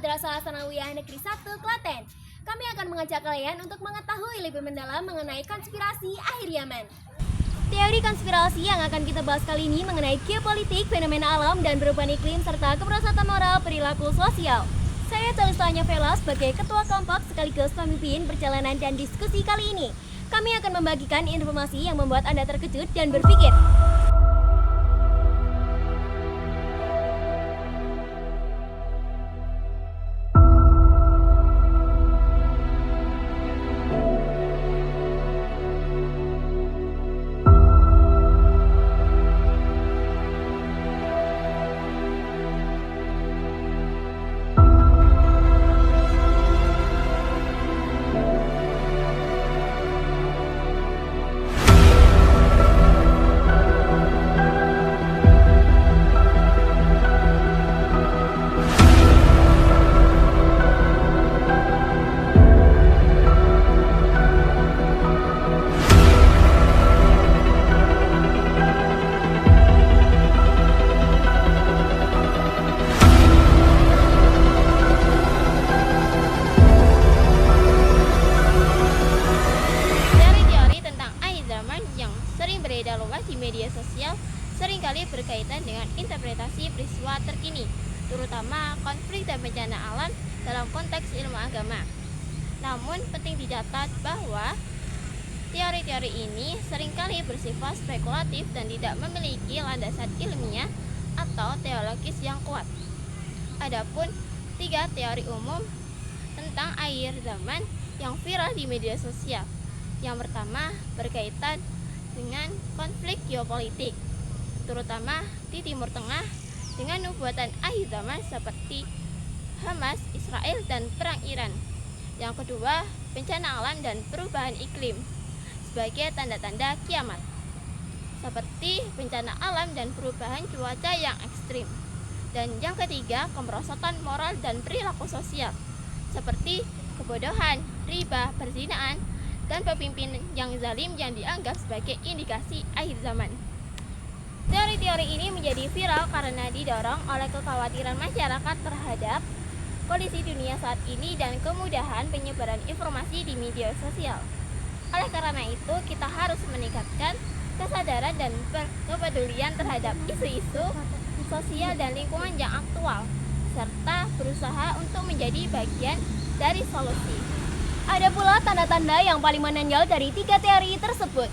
Madrasah Sanawiyah Negeri 1 Klaten. Kami akan mengajak kalian untuk mengetahui lebih mendalam mengenai konspirasi akhir zaman. Teori konspirasi yang akan kita bahas kali ini mengenai geopolitik, fenomena alam, dan perubahan iklim, serta keperosotan moral perilaku sosial. Saya Calistanya Vela sebagai Ketua Kelompok sekaligus pemimpin perjalanan dan diskusi kali ini. Kami akan membagikan informasi yang membuat Anda terkejut dan berpikir. Beredar luas di media sosial seringkali berkaitan dengan interpretasi peristiwa terkini, terutama konflik dan bencana alam dalam konteks ilmu agama. Namun penting dicatat bahwa teori-teori ini seringkali bersifat spekulatif dan tidak memiliki landasan ilmiah atau teologis yang kuat. Adapun 3 teori umum tentang akhir zaman yang viral di media sosial. Yang pertama berkaitan dengan konflik geopolitik, terutama di Timur Tengah dengan nubuatan akhir zaman seperti Hamas, Israel, dan Perang Iran. Yang kedua, bencana alam dan perubahan iklim sebagai tanda-tanda kiamat, seperti bencana alam dan perubahan cuaca yang ekstrim. Dan yang ketiga, kemerosotan moral dan perilaku sosial, seperti kebodohan, riba, perzinaan, dan pemimpin yang zalim yang dianggap sebagai indikasi akhir zaman. Teori-teori ini menjadi viral karena didorong oleh kekhawatiran masyarakat terhadap kondisi dunia saat ini dan kemudahan penyebaran informasi di media sosial. Oleh karena itu, kita harus meningkatkan kesadaran dan kepedulian terhadap isu-isu sosial dan lingkungan yang aktual, serta berusaha untuk menjadi bagian dari solusi. Ada pula tanda-tanda yang paling menonjol dari 3 teori tersebut.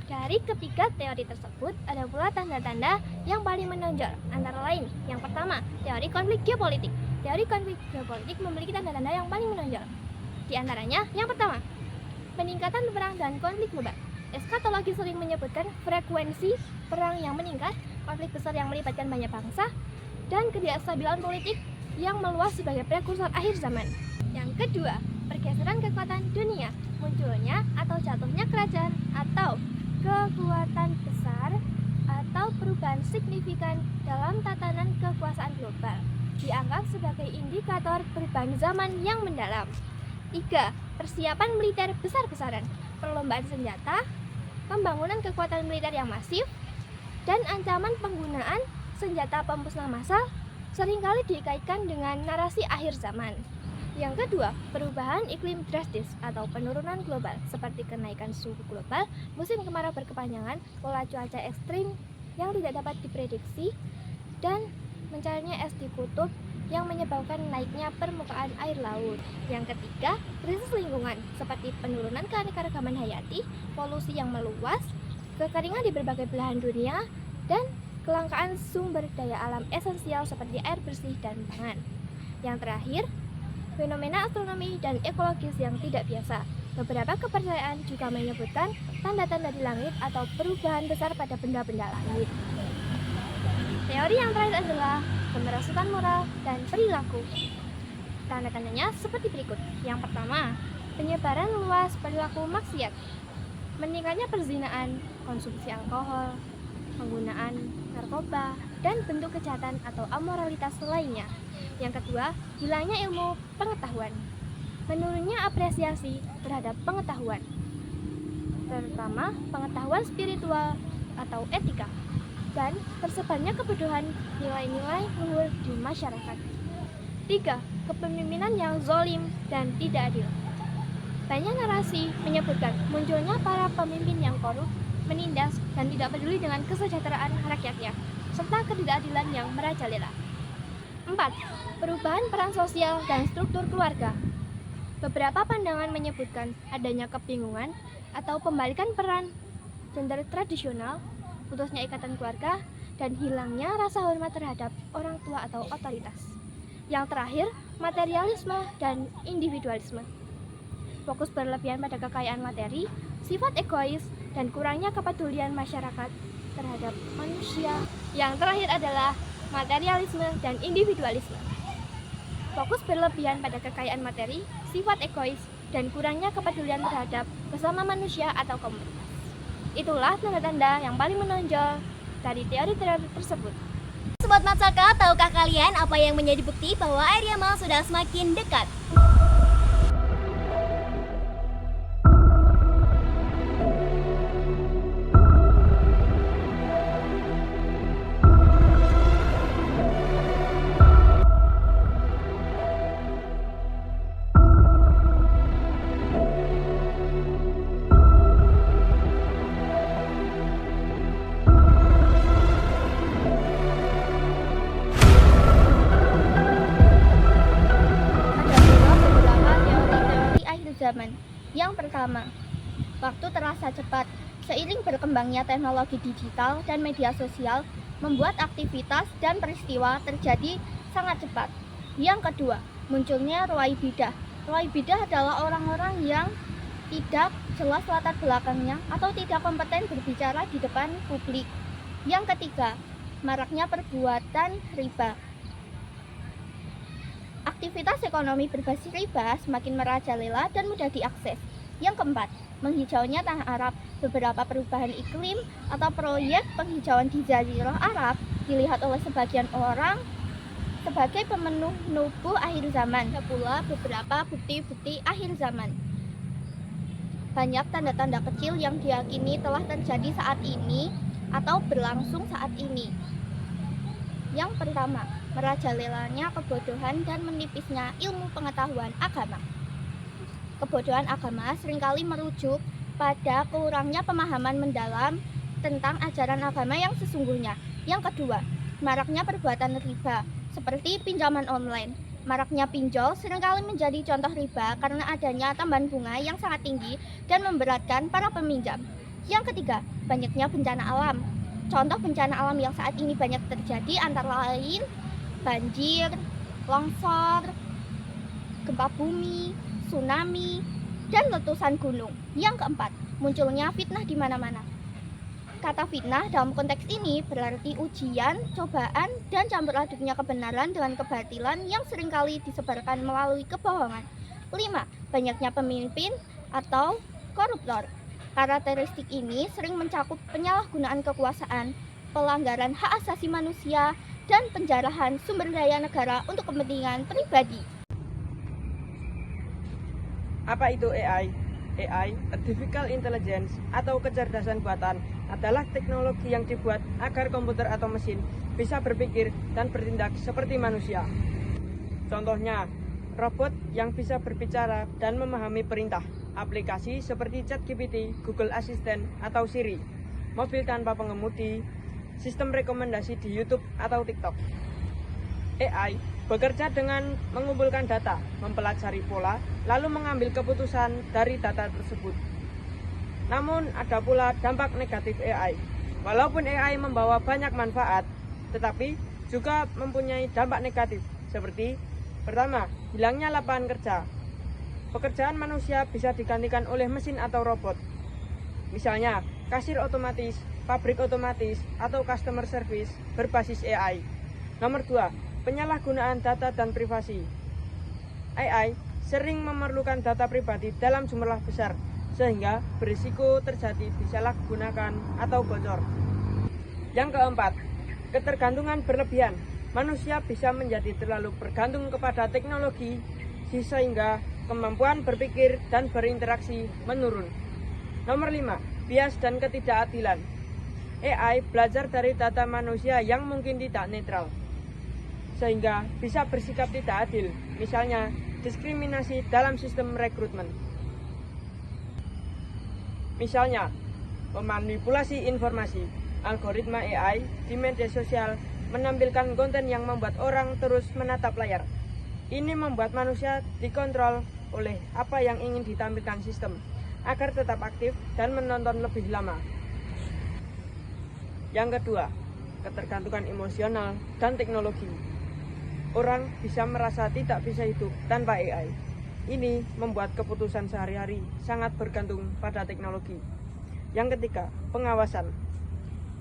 Dari ketiga teori tersebut, ada pula tanda-tanda yang paling menonjol. Antara lain, yang pertama, teori konflik geopolitik. Teori konflik geopolitik memiliki tanda-tanda yang paling menonjol. Di antaranya, yang pertama, peningkatan perang dan konflik global. Eskatologi sering menyebutkan frekuensi perang yang meningkat, konflik besar yang melibatkan banyak bangsa, dan ketidakstabilan politik yang meluas sebagai prekursor akhir zaman. Yang kedua, pergeseran kekuatan dunia, munculnya atau jatuhnya kerajaan atau kekuatan besar atau perubahan signifikan dalam tatanan kekuasaan global dianggap sebagai indikator perubahan zaman yang mendalam. 3. Persiapan militer besar-besaran, perlombaan senjata, pembangunan kekuatan militer yang masif, dan ancaman penggunaan senjata pemusnah massal seringkali dikaitkan dengan narasi akhir zaman. Yang kedua, perubahan iklim drastis atau penurunan global seperti kenaikan suhu global, musim kemarau berkepanjangan, pola cuaca ekstrim yang tidak dapat diprediksi, dan mencairnya es di kutub yang menyebabkan naiknya permukaan air laut. Yang ketiga, krisis lingkungan seperti penurunan keanekaragaman hayati, polusi yang meluas, kekeringan di berbagai belahan dunia, dan kelangkaan sumber daya alam esensial seperti air bersih dan pangan. Yang terakhir, fenomena astronomi dan ekologis yang tidak biasa. Beberapa kepercayaan juga menyebutkan tanda-tanda di langit atau perubahan besar pada benda-benda langit. Teori yang terakhir adalah kemerosotan moral dan perilaku. Tanda-tandanya seperti berikut. Yang pertama, penyebaran luas perilaku maksiat, meningkatnya perzinaan, konsumsi alkohol, penggunaan narkoba, dan bentuk kejahatan atau amoralitas lainnya. Yang kedua, hilangnya ilmu pengetahuan, menurunnya apresiasi terhadap pengetahuan, terutama pengetahuan spiritual atau etika, dan tersebarnya kebodohan nilai-nilai luhur di masyarakat. 3. Kepemimpinan yang zalim dan tidak adil. Banyak narasi menyebutkan munculnya para pemimpin yang korup, menindas, dan tidak peduli dengan kesejahteraan rakyatnya, serta ketidakadilan yang merajalela. 4. Perubahan peran sosial dan struktur keluarga. Beberapa pandangan menyebutkan adanya kebingungan atau pembalikan peran gender tradisional, putusnya ikatan keluarga, dan hilangnya rasa hormat terhadap orang tua atau otoritas. Yang terakhir, materialisme dan individualisme. Fokus berlebihan pada kekayaan materi, sifat egois, dan kurangnya kepedulian masyarakat terhadap manusia. Yang terakhir adalah materialisme dan individualisme. Fokus berlebihan pada kekayaan materi, sifat egois, dan kurangnya kepedulian terhadap sesama manusia atau komunitas. Itulah tanda-tanda yang paling menonjol dari teori-teori tersebut. Sobat Matsaka, tahukah kalian apa yang menjadi bukti bahwa air Yamal sudah semakin dekat? Zaman. Yang pertama, waktu terasa cepat. Seiring berkembangnya teknologi digital dan media sosial membuat aktivitas dan peristiwa terjadi sangat cepat. Yang kedua, munculnya ruwai bidah. Ruwai bidah adalah orang-orang yang tidak jelas latar belakangnya atau tidak kompeten berbicara di depan publik. Yang ketiga, maraknya perbuatan riba. Aktivitas ekonomi berbasis riba semakin merajalela dan mudah diakses. Yang keempat, menghijaunya tanah Arab. Beberapa perubahan iklim atau proyek penghijauan di Jazirah Arab dilihat oleh sebagian orang sebagai pemenuh nubuh akhir zaman. Ada pula beberapa bukti-bukti akhir zaman. Banyak tanda-tanda kecil yang diyakini telah terjadi saat ini atau berlangsung saat ini. Yang pertama, merajalelanya kebodohan dan menipisnya ilmu pengetahuan agama. Kebodohan agama seringkali merujuk pada kurangnya pemahaman mendalam tentang ajaran agama yang sesungguhnya. Yang kedua, maraknya perbuatan riba, seperti pinjaman online. Maraknya pinjol seringkali menjadi contoh riba karena adanya tambahan bunga yang sangat tinggi dan memberatkan para peminjam. Yang ketiga, banyaknya bencana alam. Contoh bencana alam yang saat ini banyak terjadi antara lain banjir, longsor, gempa bumi, tsunami, dan letusan gunung. Yang keempat, munculnya fitnah di mana-mana. Kata fitnah dalam konteks ini berarti ujian, cobaan, dan campur aduknya kebenaran dengan kebatilan yang seringkali disebarkan melalui kebohongan. 5. Banyaknya pemimpin atau koruptor. Karakteristik ini sering mencakup penyalahgunaan kekuasaan, pelanggaran hak asasi manusia, dan penjarahan sumber daya negara untuk kepentingan pribadi. Apa itu AI? AI, Artificial Intelligence, atau kecerdasan buatan, adalah teknologi yang dibuat agar komputer atau mesin bisa berpikir dan bertindak seperti manusia. Contohnya, robot yang bisa berbicara dan memahami perintah, aplikasi seperti ChatGPT, Google Assistant, atau Siri, mobil tanpa pengemudi, sistem rekomendasi di YouTube atau TikTok. AI bekerja dengan mengumpulkan data, mempelajari pola, lalu mengambil keputusan dari data tersebut. Namun ada pula dampak negatif AI. Walaupun AI membawa banyak manfaat, tetapi juga mempunyai dampak negatif, seperti pertama, hilangnya lapangan kerja. Pekerjaan manusia bisa digantikan oleh mesin atau robot. Misalnya, kasir otomatis, pabrik otomatis, atau customer service berbasis AI. Nomor 2, penyalahgunaan data dan privasi. AI sering memerlukan data pribadi dalam jumlah besar, sehingga berisiko terjadi disalahgunakan atau bocor. Yang keempat, ketergantungan berlebihan. Manusia bisa menjadi terlalu bergantung kepada teknologi, sehingga kemampuan berpikir dan berinteraksi menurun. Nomor 5, bias dan ketidakadilan. AI belajar dari data manusia yang mungkin tidak netral. sehingga bisa bersikap tidak adil, misalnya diskriminasi dalam sistem rekrutmen. Misalnya, memanipulasi informasi, algoritma AI di media sosial menampilkan konten yang membuat orang terus menatap layar. Ini membuat manusia dikontrol oleh apa yang ingin ditampilkan sistem, agar tetap aktif dan menonton lebih lama. Yang kedua, ketergantungan emosional dan teknologi. Orang bisa merasa tidak bisa hidup tanpa AI. Ini membuat keputusan sehari-hari sangat bergantung pada teknologi. Yang ketiga, pengawasan.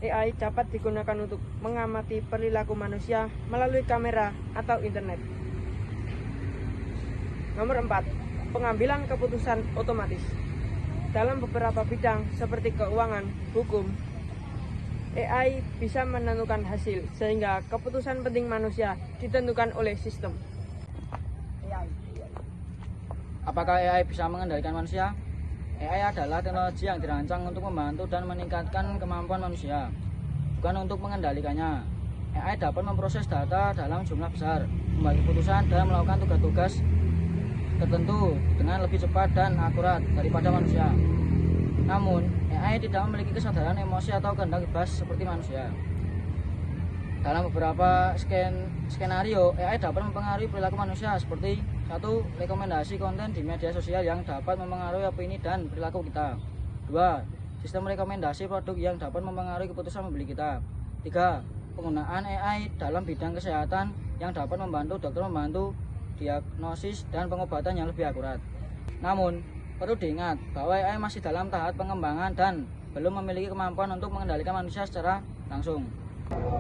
AI dapat digunakan untuk mengamati perilaku manusia melalui kamera atau internet. Nomor 4, pengambilan keputusan otomatis. Dalam beberapa bidang seperti keuangan, hukum, AI bisa menentukan hasil sehingga keputusan penting manusia ditentukan oleh sistem. Apakah AI bisa mengendalikan manusia? AI adalah teknologi yang dirancang untuk membantu dan meningkatkan kemampuan manusia, bukan untuk mengendalikannya. AI dapat memproses data dalam jumlah besar, membuat keputusan dan melakukan tugas-tugas tertentu dengan lebih cepat dan akurat daripada manusia. Namun, AI tidak memiliki kesadaran emosi atau kehendak bebas seperti manusia. Dalam beberapa skenario, AI dapat mempengaruhi perilaku manusia seperti 1. Rekomendasi konten di media sosial yang dapat mempengaruhi opini dan perilaku kita. 2. Sistem rekomendasi produk yang dapat mempengaruhi keputusan membeli kita. 3. Penggunaan AI dalam bidang kesehatan yang dapat membantu dokter membantu diagnosis dan pengobatan yang lebih akurat. Namun, perlu diingat bahwa AI masih dalam tahap pengembangan dan belum memiliki kemampuan untuk mengendalikan manusia secara langsung.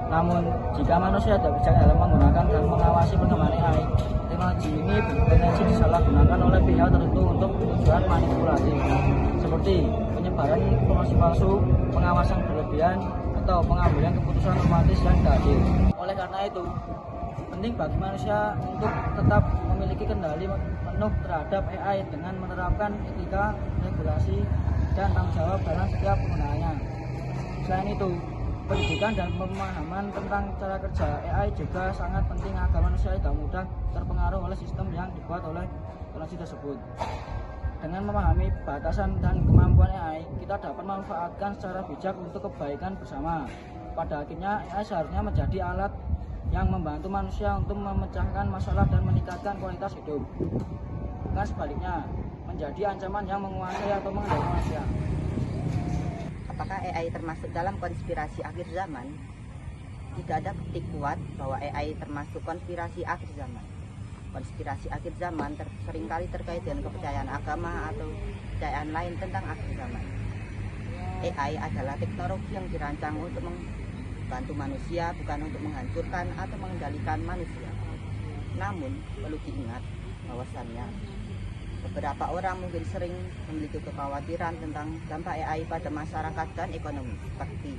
Namun, jika manusia tidak bijak dalam menggunakan dan mengawasi perkembangan AI, teknologi ini berpotensi disalahgunakan oleh pihak tertentu untuk tujuan manipulatif, seperti penyebaran informasi palsu, pengawasan berlebihan, atau pengambilan keputusan otomatis yang tidak adil. Oleh karena itu, penting bagi manusia untuk tetap memiliki kendali penuh terhadap AI dengan menerapkan etika, regulasi, dan tanggung jawab dalam setiap penggunaannya. Selain itu, pendidikan dan pemahaman tentang cara kerja AI juga sangat penting agar manusia tidak mudah terpengaruh oleh sistem yang dibuat oleh teknologi tersebut. Dengan memahami batasan dan kemampuan AI, kita dapat memanfaatkan secara bijak untuk kebaikan bersama. Pada akhirnya, AI seharusnya menjadi alat yang membantu manusia untuk memecahkan masalah dan meningkatkan kualitas hidup, bukan sebaliknya, menjadi ancaman yang menguasai atau mengendalikan manusia. Apakah AI termasuk dalam konspirasi akhir zaman? Tidak ada bukti kuat bahwa AI termasuk konspirasi akhir zaman. Konspirasi akhir zaman seringkali terkait dengan kepercayaan agama atau kepercayaan lain tentang akhir zaman. AI adalah teknologi yang dirancang untuk membantu manusia, bukan untuk menghancurkan atau mengendalikan manusia. Namun, perlu diingat bahwasannya beberapa orang mungkin sering memiliki kekhawatiran tentang dampak AI pada masyarakat dan ekonomi, seperti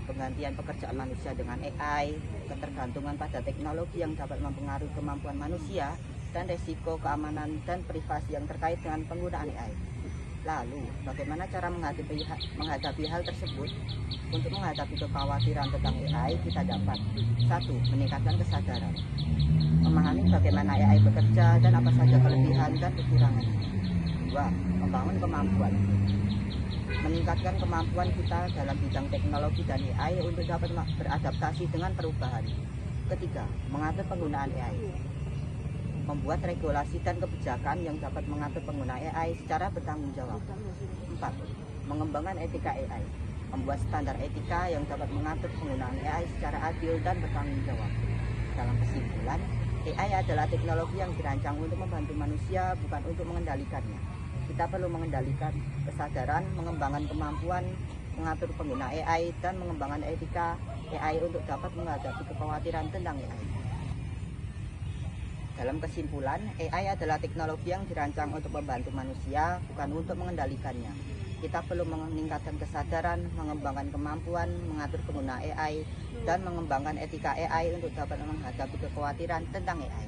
penggantian pekerjaan manusia dengan AI, ketergantungan pada teknologi yang dapat mempengaruhi kemampuan manusia, dan resiko keamanan dan privasi yang terkait dengan penggunaan AI. Lalu, bagaimana cara menghadapi hal tersebut? Untuk menghadapi kekhawatiran tentang AI, kita dapat 1. Meningkatkan kesadaran, memahami bagaimana AI bekerja dan apa saja kelebihan dan kekurangan. 2. Membangun kemampuan, meningkatkan kemampuan kita dalam bidang teknologi dan AI untuk dapat beradaptasi dengan perubahan. 3. Mengatur penggunaan AI, membuat regulasi dan kebijakan yang dapat mengatur penggunaan AI secara bertanggung jawab. 4. Mengembangkan etika AI, membuat standar etika yang dapat mengatur penggunaan AI secara adil dan bertanggung jawab. Dalam kesimpulan, AI adalah teknologi yang dirancang untuk membantu manusia, bukan untuk mengendalikannya. Kita perlu mengendalikan kesadaran, mengembangkan kemampuan, mengatur pengguna AI, dan mengembangkan etika AI untuk dapat menghadapi kekhawatiran tentang AI. Dalam kesimpulan, AI adalah teknologi yang dirancang untuk membantu manusia, bukan untuk mengendalikannya. Kita perlu meningkatkan kesadaran, mengembangkan kemampuan, mengatur pengguna AI, dan mengembangkan etika AI untuk dapat menghadapi kekhawatiran tentang AI.